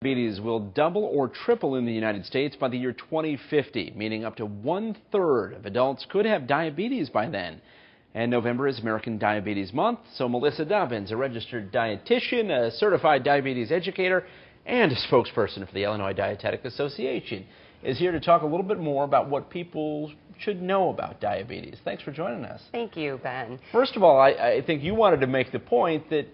Diabetes will double or triple in the United States by the year 2050, meaning up to 1/3 of adults could have diabetes by then. And November is American Diabetes Month, so Melissa Dobbins, a registered dietitian, a certified diabetes educator, and a spokesperson for the Illinois Dietetic Association, is here to talk a little bit more about what people should know about diabetes. Thanks for joining us. Thank you, Ben. First of all, I think you wanted to make the point that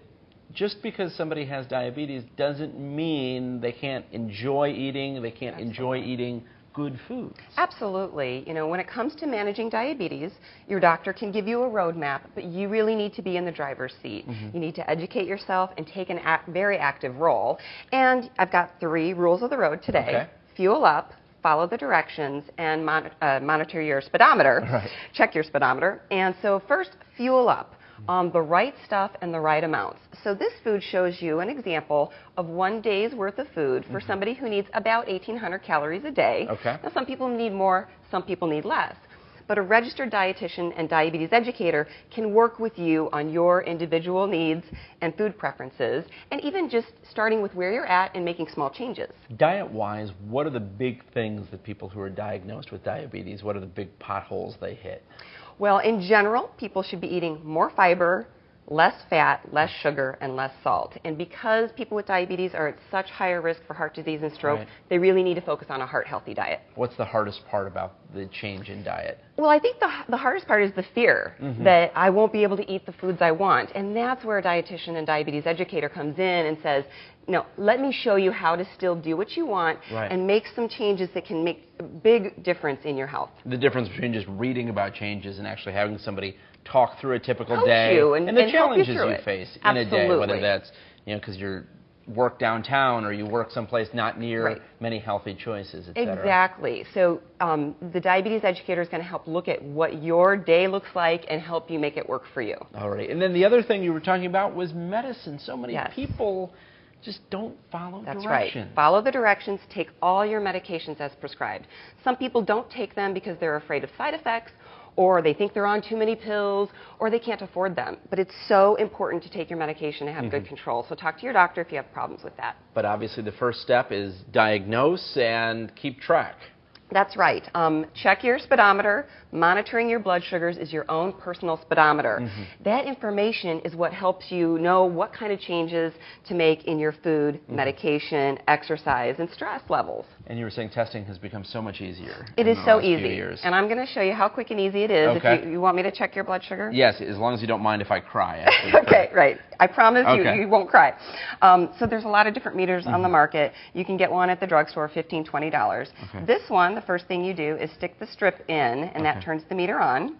just because somebody has diabetes doesn't mean they can't enjoy eating, they can't enjoy eating good foods. Absolutely. You know, when it comes to managing diabetes, your doctor can give you a roadmap, but you really need to be in the driver's seat. You need to educate yourself and take a very active role. And I've got 3 rules of the road today. Okay. Fuel up, follow the directions, and monitor your speedometer. Right. Check your speedometer. And so first, fuel up. The right stuff and the right amounts. So this food shows you an example of 1 day's worth of food for somebody who needs about 1,800 calories a day. Okay. Now some people need more, some people need less. But a registered dietitian and diabetes educator can work with you on your individual needs and food preferences, and even just starting with where you're at and making small changes. Diet-wise, what are the big things that people who are diagnosed with diabetes, what are the big potholes they hit? Well, in general, people should be eating more fiber, less fat, less sugar, and less salt. And because people with diabetes are at such higher risk for heart disease and stroke, they really need to focus on a heart-healthy diet. What's the hardest part about the change in diet? Well, I think the hardest part is the fear that I won't be able to eat the foods I want. And that's where a dietitian and diabetes educator comes in and says, no, let me show you how to still do what you want and make some changes that can make a big difference in your health. The difference between just reading about changes and actually having somebody talk through a typical Help day you and the challenges you it. face in a day, whether that's, you know, because you're work downtown or you work someplace not near many healthy choices, etc. Exactly. So the diabetes educator is going to help look at what your day looks like and help you make it work for you. All right. And then the other thing you were talking about was medicine. So many people just don't follow directions. That's right. Follow the directions. Take all your medications as prescribed. Some people don't take them because they're afraid of side effects, or they think they're on too many pills, or they can't afford them. But it's so important to take your medication and have good control. So talk to your doctor if you have problems with that. But obviously the first step is diagnose and keep track. That's right. Check your speedometer. Monitoring your blood sugars is your own personal speedometer. That information is what helps you know what kind of changes to make in your food, medication, exercise, and stress levels. And you were saying testing has become so much easier. It is so easy. And I'm going to show you how quick and easy it is. If you want me to check your blood sugar? Yes, as long as you don't mind if I cry. Okay, right. I promise you won't cry. So there's a lot of different meters on the market. You can get one at the drugstore, $15, $20. This one, the first thing you do is stick the strip in, and that turns the meter on.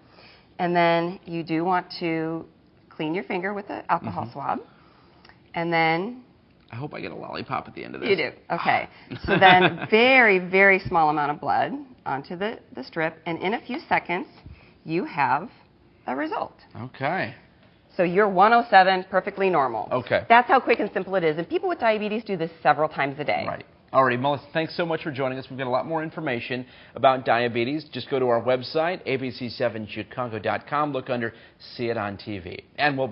And then you do want to clean your finger with an alcohol swab. And then I hope I get a lollipop at the end of this. You do. Okay. So then very, very small amount of blood onto the strip, and in a few seconds you have a result. Okay. So you're 107, perfectly normal. Okay. That's how quick and simple it is. And people with diabetes do this several times a day. Right. All right, Melissa, thanks so much for joining us. We've got a lot more information about diabetes. Just go to our website, abc7chicago.com. Look under See It on TV. And we'll